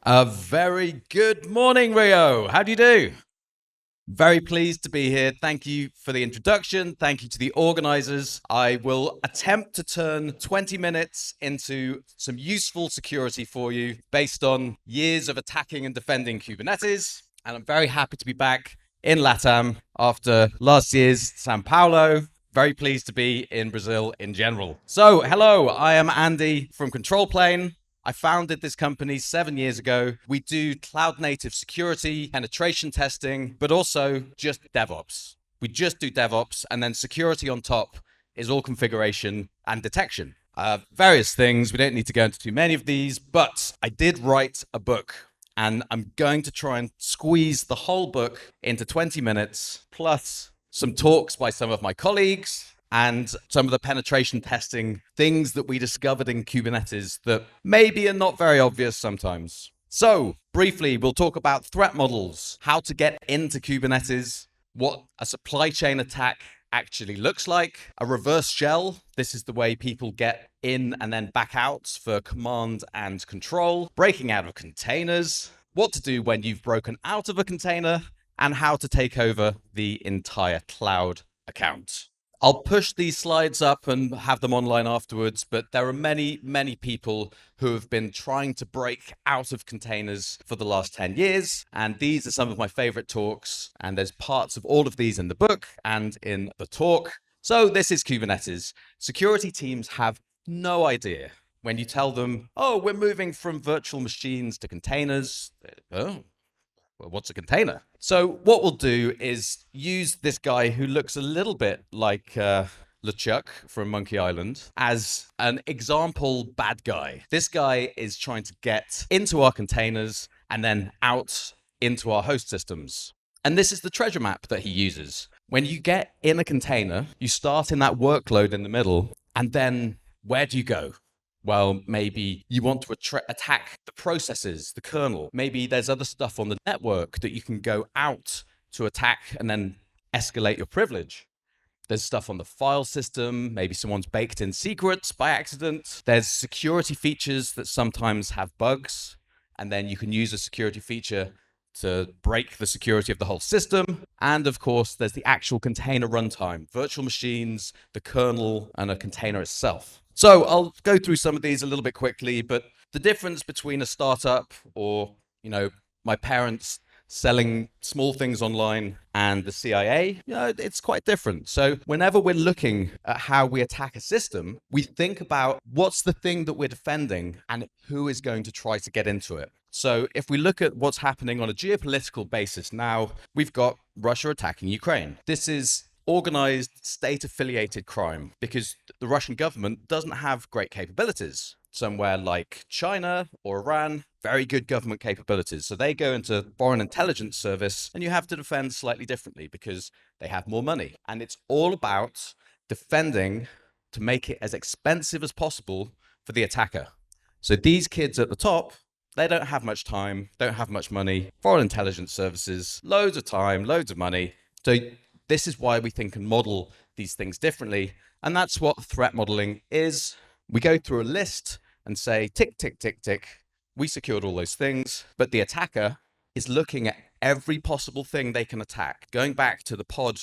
A very good morning, Rio. How do you do? Very pleased to be here. Thank you for the introduction. Thank you to the organizers. I will attempt to turn 20 minutes into some useful security for you based on years of attacking and defending Kubernetes. And I'm very happy to be back in LATAM after last year's Sao Paulo. Very pleased to be in Brazil in general. So, hello, I am Andy from Control Plane. I founded this company 7 years ago. We do cloud native security, penetration testing, but also just DevOps. We just do DevOps, and then security on top is all configuration and detection. Various things. We don't need to go into too many of these, but I did write a book, and I'm going to try and squeeze the whole book into 20 minutes, plus some talks by some of my colleagues, and some of the penetration testing things that we discovered in Kubernetes that maybe are not very obvious sometimes. So, briefly, we'll talk about threat models, how to get into Kubernetes, what a supply chain attack actually looks like, a reverse shell. This is the way people get in and then back out for command and control, breaking out of containers, what to do when you've broken out of a container, and how to take over the entire cloud account. I'll push these slides up and have them online afterwards, but there are many, many people who have been trying to break out of containers for the last 10 years. And these are some of my favorite talks. And there's parts of all of these in the book and in the talk. So this is Kubernetes. Security teams have no idea when you tell them, oh, we're moving from virtual machines to containers. Oh, well, what's a container? So what we'll do is use this guy who looks a little bit like LeChuck from Monkey Island as an example bad guy. This guy is trying to get into our containers and then out into our host systems. And this is the treasure map that he uses. When you get in a container, you start in that workload in the middle, and then where do you go? Well, maybe you want to attack the processes, the kernel. Maybe there's other stuff on the network that you can go out to attack and then escalate your privilege. There's stuff on the file system. Maybe someone's baked in secrets by accident. There's security features that sometimes have bugs, and then you can use a security feature to break the security of the whole system. And of course, there's the actual container runtime, virtual machines, the kernel, and a container itself. So I'll go through some of these a little bit quickly, but the difference between a startup or, my parents selling small things online and the CIA, it's quite different. So whenever we're looking at how we attack a system, we think about what's the thing that we're defending and who is going to try to get into it. So if we look at what's happening on a geopolitical basis now, we've got Russia attacking Ukraine. This is organized state-affiliated crime because the Russian government doesn't have great capabilities. Somewhere like China or Iran, very good government capabilities. So they go into foreign intelligence service and you have to defend slightly differently because they have more money. And it's all about defending to make it as expensive as possible for the attacker. So these kids at the top, they don't have much time, don't have much money. Foreign intelligence services, loads of time, loads of money. So this is why we think and model these things differently. And that's what threat modeling is. We go through a list and say, tick, tick, tick, tick. We secured all those things. But the attacker is looking at every possible thing they can attack. Going back to the pod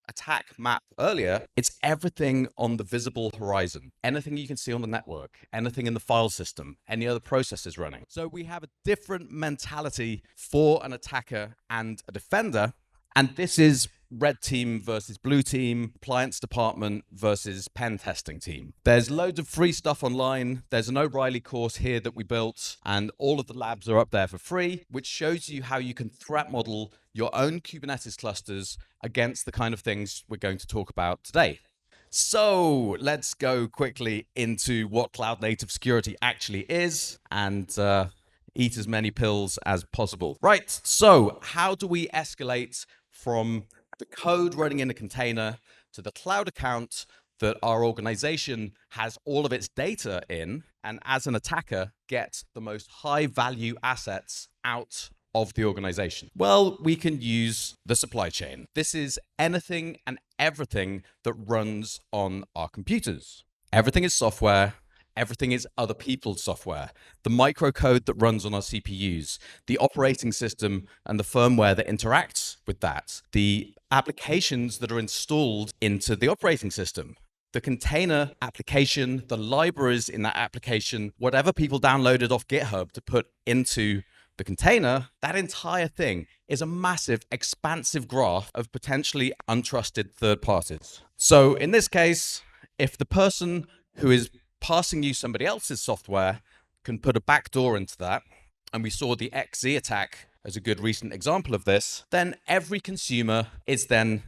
attack map earlier, it's everything on the visible horizon. Anything you can see on the network, anything in the file system, any other processes running. So we have a different mentality for an attacker and a defender. And this is red team versus blue team, compliance department versus pen testing team. There's loads of free stuff online. There's an O'Reilly course here that we built, and all of the labs are up there for free, which shows you how you can threat model your own Kubernetes clusters against the kind of things we're going to talk about today. So let's go quickly into what cloud native security actually is and eat as many pills as possible. Right, so how do we escalate from the code running in a container to the cloud account that our organization has all of its data in, and as an attacker, get the most high value assets out of the organization? Well, we can use the supply chain. This is anything and everything that runs on our computers. Everything is software. Everything is other people's software. The microcode that runs on our CPUs, the operating system and the firmware that interacts with that, the applications that are installed into the operating system, the container application, the libraries in that application, whatever people downloaded off GitHub to put into the container, that entire thing is a massive, expansive graph of potentially untrusted third parties. So in this case, if the person who is passing you somebody else's software can put a backdoor into that, and we saw the XZ attack as a good recent example of this, then every consumer is then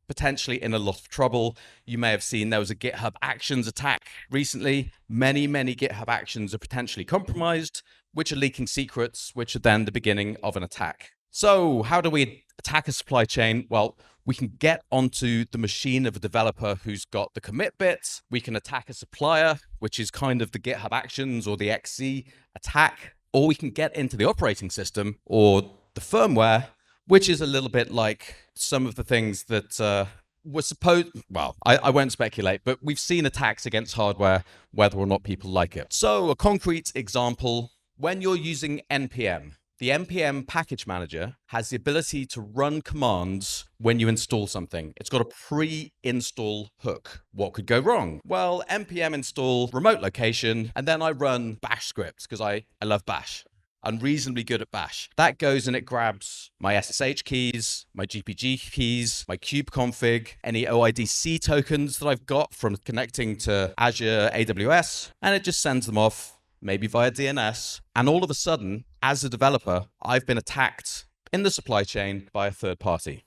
potentially in a lot of trouble. You may have seen there was a GitHub Actions attack recently. Many GitHub Actions are potentially compromised, which are leaking secrets, which are then the beginning of an attack. So how do we attack a supply chain? Well, we can get onto the machine of a developer who's got the commit bits. We can attack a supplier, which is kind of the GitHub Actions or the XZ attack. Or we can get into the operating system or the firmware, which is a little bit like some of the things that were supposed, well, I won't speculate, but we've seen attacks against hardware, whether or not people like it. So a concrete example, when you're using NPM, the NPM package manager has the ability to run commands when you install something. It's got a pre-install hook. What could go wrong? Well, NPM install remote location, and then I run bash scripts because I love bash. I'm reasonably good at bash. That goes and it grabs my SSH keys, my GPG keys, my kubeconfig, any OIDC tokens that I've got from connecting to Azure AWS, and it just sends them off, maybe via DNS. And all of a sudden, as a developer, I've been attacked in the supply chain by a third party.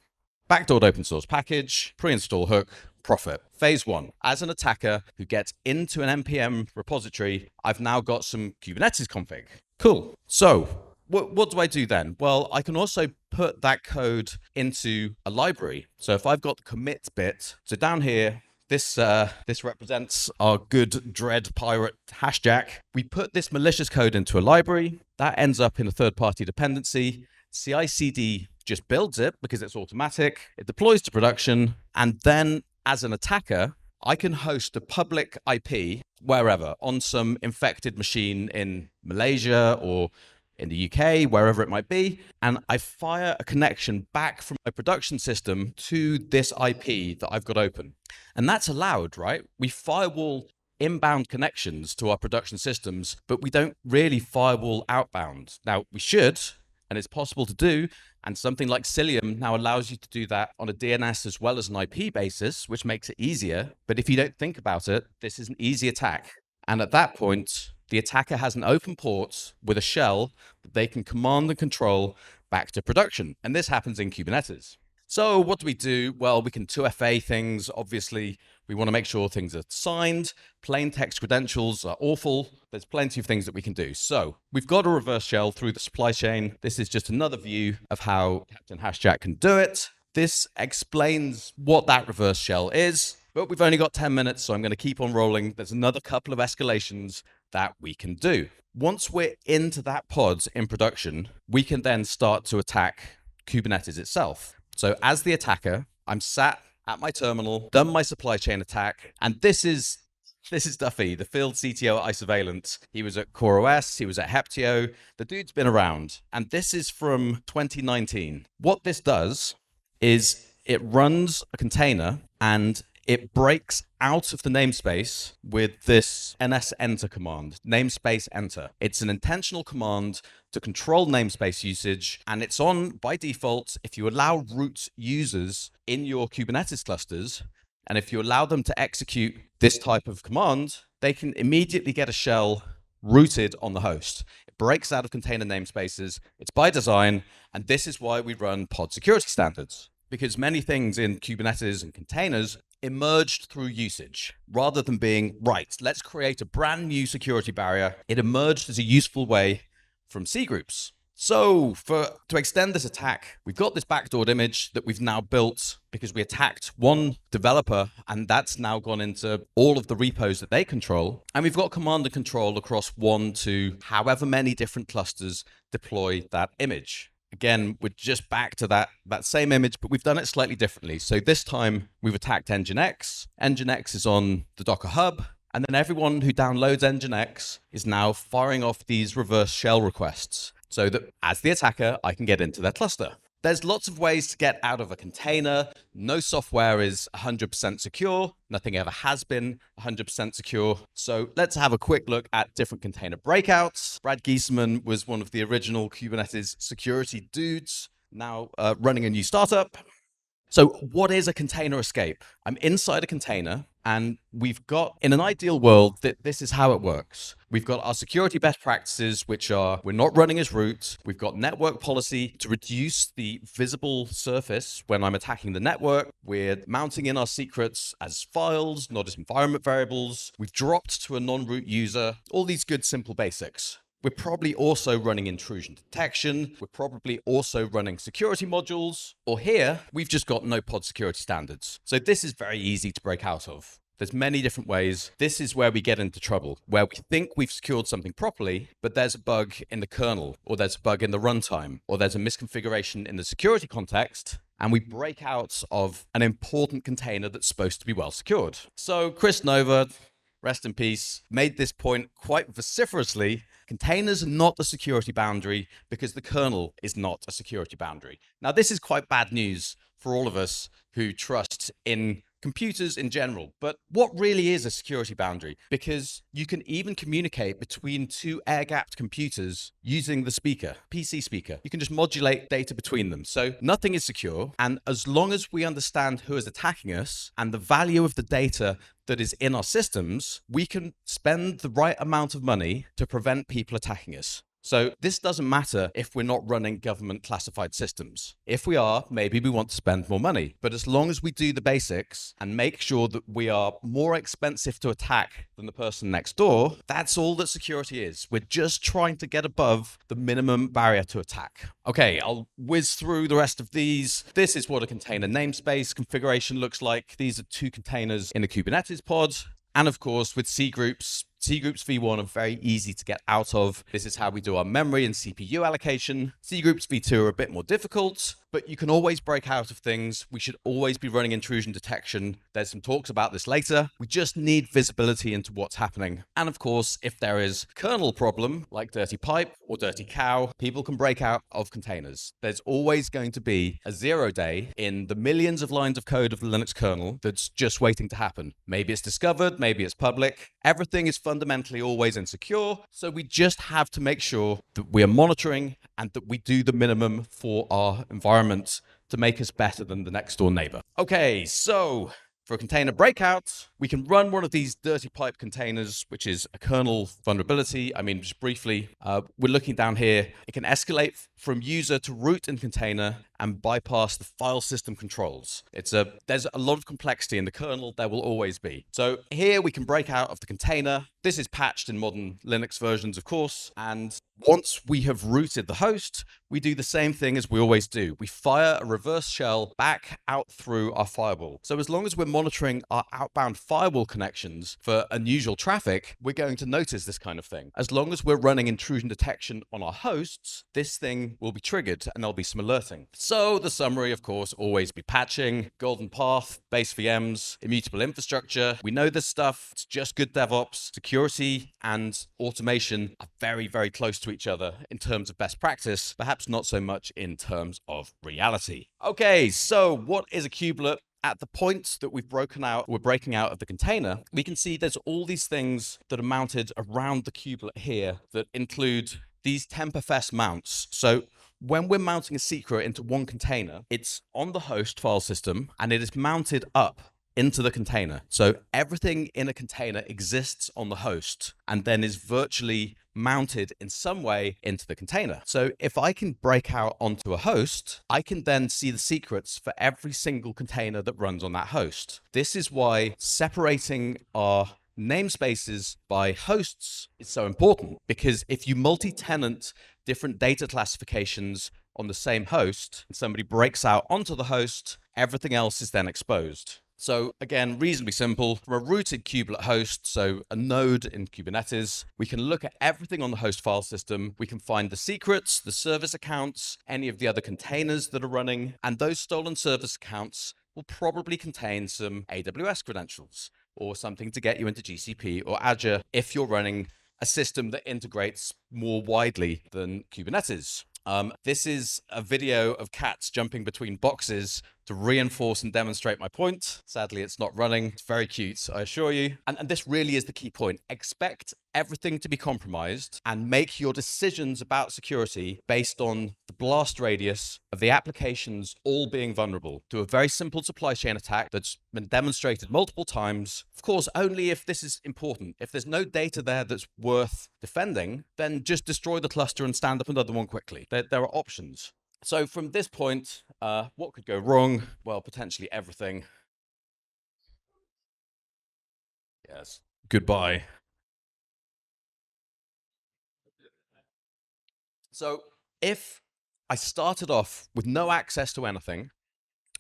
Backdoored open source package, pre-install hook, profit. Phase one, as an attacker who gets into an NPM repository, I've now got some Kubernetes config. Cool. So what do I do then? Well, I can also put that code into a library. So if I've got the commit bit, so down here, this represents our good dread pirate hashjack. We put this malicious code into a library. That ends up in a third-party dependency. CI/CD just builds it because it's automatic. It deploys to production. And then as an attacker, I can host a public IP wherever on some infected machine in Malaysia or in the UK, wherever it might be, and I fire a connection back from my production system to this IP that I've got open. And that's allowed, right? We firewall inbound connections to our production systems, but we don't really firewall outbound. Now, we should, and it's possible to do, and something like Cilium now allows you to do that on a DNS as well as an IP basis, which makes it easier. But if you don't think about it, this is an easy attack. And at that point, the attacker has an open port with a shell that they can command and control back to production. And this happens in Kubernetes. So what do we do? Well, we can 2FA things. Obviously, we want to make sure things are signed. Plain text credentials are awful. There's plenty of things that we can do. So we've got a reverse shell through the supply chain. This is just another view of how Captain Hashjack can do it. This explains what that reverse shell is, but we've only got 10 minutes, so I'm going to keep on rolling. There's another couple of escalations that we can do. Once we're into that pod in production, we can then start to attack Kubernetes itself. So as the attacker, I'm sat at my terminal, done my supply chain attack, and this is Duffy, the field CTO at Isovalent. He was at CoreOS, he was at Heptio. The dude's been around, and this is from 2019. What this does is it runs a container and it breaks out of the namespace with this ns-enter command, namespace enter. It's an intentional command to control namespace usage, and it's on by default if you allow root users in your Kubernetes clusters, and if you allow them to execute this type of command, they can immediately get a shell rooted on the host. It breaks out of container namespaces. It's by design, and this is why we run pod security standards, because many things in Kubernetes and containers emerged through usage. Rather than being, right, let's create a brand new security barrier, it emerged as a useful way from C groups. So to extend this attack, we've got this backdoored image that we've now built because we attacked one developer, and that's now gone into all of the repos that they control. And we've got command and control across 1 to however many different clusters deploy that image. Again, we're just back to that same image, but we've done it slightly differently. So this time we've attacked Nginx. Nginx is on the Docker Hub, And then everyone who downloads Nginx is now firing off these reverse shell requests so that as the attacker, I can get into their cluster. There's lots of ways to get out of a container. No software is 100% secure. Nothing ever has been 100% secure. So let's have a quick look at different container breakouts. Brad Giesemann was one of the original Kubernetes security dudes, now running a new startup. So what is a container escape? I'm inside a container, and we've got, in an ideal world, that this is how it works. We've got our security best practices, which are we're not running as root. We've got network policy to reduce the visible surface when I'm attacking the network. We're mounting in our secrets as files, not as environment variables. We've dropped to a non-root user. All these good, simple basics. We're probably also running intrusion detection. We're probably also running security modules. Or here, we've just got no pod security standards. So this is very easy to break out of. There's many different ways. This is where we get into trouble, where we think we've secured something properly, but there's a bug in the kernel, or there's a bug in the runtime, or there's a misconfiguration in the security context, and we break out of an important container that's supposed to be well secured. So Chris Nova, rest in peace, made this point quite vociferously. Containers are not the security boundary because the kernel is not a security boundary. Now, this is quite bad news for all of us who trust in computers in general. But what really is a security boundary? Because you can even communicate between two air-gapped computers using the speaker, PC speaker. You can just modulate data between them. So nothing is secure. And as long as we understand who is attacking us and the value of the data that is in our systems, we can spend the right amount of money to prevent people attacking us. So this doesn't matter if we're not running government classified systems. If we are, maybe we want to spend more money. But as long as we do the basics and make sure that we are more expensive to attack than the person next door, that's all that security is. We're just trying to get above the minimum barrier to attack. Okay, I'll whiz through the rest of these. This is what a container namespace configuration looks like. These are two containers in a Kubernetes pod. And of course, with C groups v1 are very easy to get out of. This is how we do our memory and CPU allocation. C groups v2 are a bit more difficult, but you can always break out of things. We should always be running intrusion detection. There's some talks about this later. We just need visibility into what's happening. And of course, if there is a kernel problem, like dirty pipe or dirty cow, people can break out of containers. There's always going to be a 0 day in the millions of lines of code of the Linux kernel that's just waiting to happen. Maybe it's discovered, maybe it's public. Everything is fundamentally always insecure, so we just have to make sure that we are monitoring and that we do the minimum for our environment to make us better than the next door neighbor. Okay, so for a container breakout, we can run one of these dirty pipe containers, which is a kernel vulnerability. I mean, just briefly, we're looking down here. It can escalate from user to root in container and bypass the file system controls. There's a lot of complexity in the kernel. There will always be. So here we can break out of the container. This is patched in modern Linux versions, of course. And once we have rooted the host, we do the same thing as we always do. We fire a reverse shell back out through our firewall. So as long as we're monitoring our outbound firewall connections for unusual traffic, we're going to notice this kind of thing. As long as we're running intrusion detection on our hosts, this thing will be triggered and there'll be some alerting. So the summary, of course, always be patching, golden path, base VMs, immutable infrastructure. We know this stuff. It's just good DevOps. Security and automation are very, very close to each other in terms of best practice, perhaps not so much in terms of reality. Okay, so what is a kubelet? At the point that we're breaking out of the container, we can see there's all these things that are mounted around the kubelet here that include these tempfs mounts. So when we're mounting a secret into one container, it's on the host file system and it is mounted up into the container. So everything in a container exists on the host and then is virtually mounted in some way into the container. So if I can break out onto a host, I can then see the secrets for every single container that runs on that host. This is why separating our namespaces by hosts is so important, because if you multi-tenant different data classifications on the same host and somebody breaks out onto the host, everything else is then exposed. So again, reasonably simple. From a rooted kubelet host, so a node in Kubernetes, we can look at everything on the host file system. We can find the secrets, the service accounts, any of the other containers that are running, and those stolen service accounts will probably contain some AWS credentials. or something to get you into GCP or Azure if you're running a system that integrates more widely than Kubernetes. This is a video of cats jumping between boxes to reinforce and demonstrate my point. Sadly, it's not running. It's very cute, I assure you. And this really is the key point. Expect everything to be compromised and make your decisions about security based on the blast radius of the applications all being vulnerable to a very simple supply chain attack that's been demonstrated multiple times. Of course, only if this is important. If there's no data there that's worth defending, then just destroy the cluster and stand up another one quickly. There are options. So from this point, what could go wrong? Well, potentially everything. Yes. Goodbye. So if I started off with no access to anything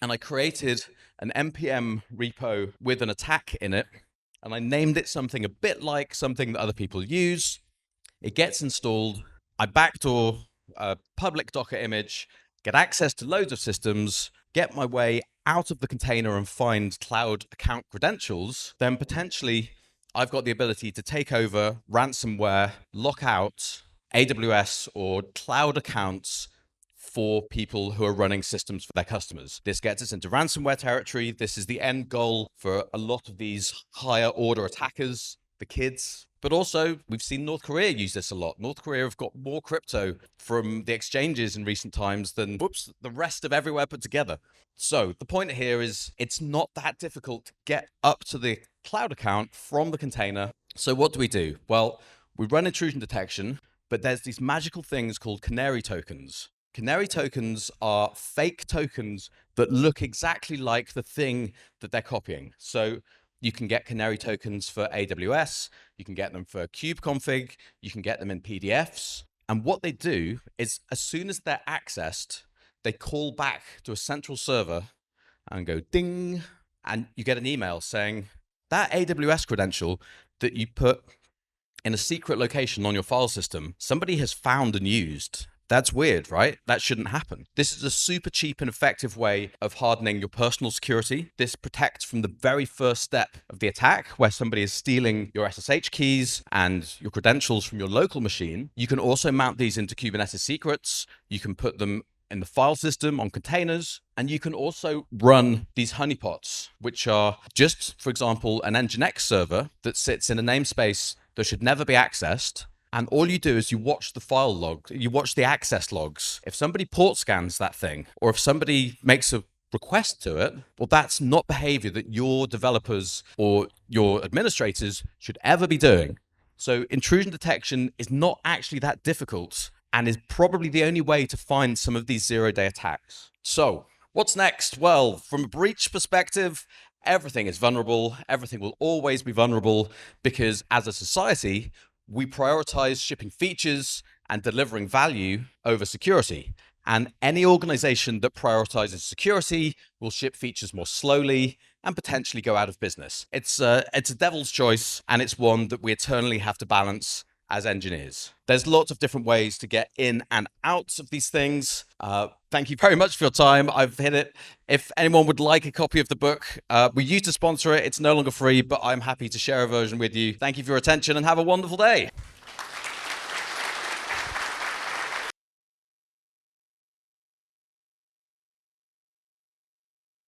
and I created an npm repo with an attack in it, and I named it something a bit like something that other people use, it gets installed, I backdoor a public Docker image, get access to loads of systems, get my way out of the container and find cloud account credentials, then potentially I've got the ability to take over ransomware, lock out AWS or cloud accounts for people who are running systems for their customers. This gets us into ransomware territory. This is the end goal for a lot of these higher order attackers, the kids. But also, we've seen North Korea use this a lot. North Korea have got more crypto from the exchanges in recent times than, the rest of everywhere put together. So the point here is it's not that difficult to get up to the cloud account from the container. So what do? Well, we run intrusion detection, but there's these magical things called canary tokens. Canary tokens are fake tokens that look exactly like the thing that they're copying. So you can get canary tokens for AWS, you can get them for kubeconfig, you can get them in PDFs. And what they do is as soon as they're accessed, they call back to a central server and go ding, and you get an email saying that AWS credential that you put in a secret location on your file system, somebody has found and used. That's weird, right? That shouldn't happen. This is a super cheap and effective way of hardening your personal security. This protects from the very first step of the attack, where somebody is stealing your SSH keys and your credentials from your local machine. You can also mount these into Kubernetes secrets. You can put them in the file system on containers, and you can also run these honeypots, which are just, for example, an Nginx server that sits in a namespace that should never be accessed. And all you do is you watch the file log, you watch the access logs. If somebody port scans that thing, or if somebody makes a request to it, well, that's not behavior that your developers or your administrators should ever be doing. So intrusion detection is not actually that difficult and is probably the only way to find some of these zero-day attacks. So what's next? Well, from a breach perspective, everything is vulnerable. Everything will always be vulnerable because as a society, we prioritize shipping features and delivering value over security. And any organization that prioritizes security will ship features more slowly and potentially go out of business. It's a devil's choice, and it's one that we eternally have to balance as engineers. There's lots of different ways to get in and out of these things. Thank you very much for your time. I've hit it. If anyone would like a copy of the book, we used to sponsor it. It's no longer free, but I'm happy to share a version with you. Thank you for your attention and have a wonderful day.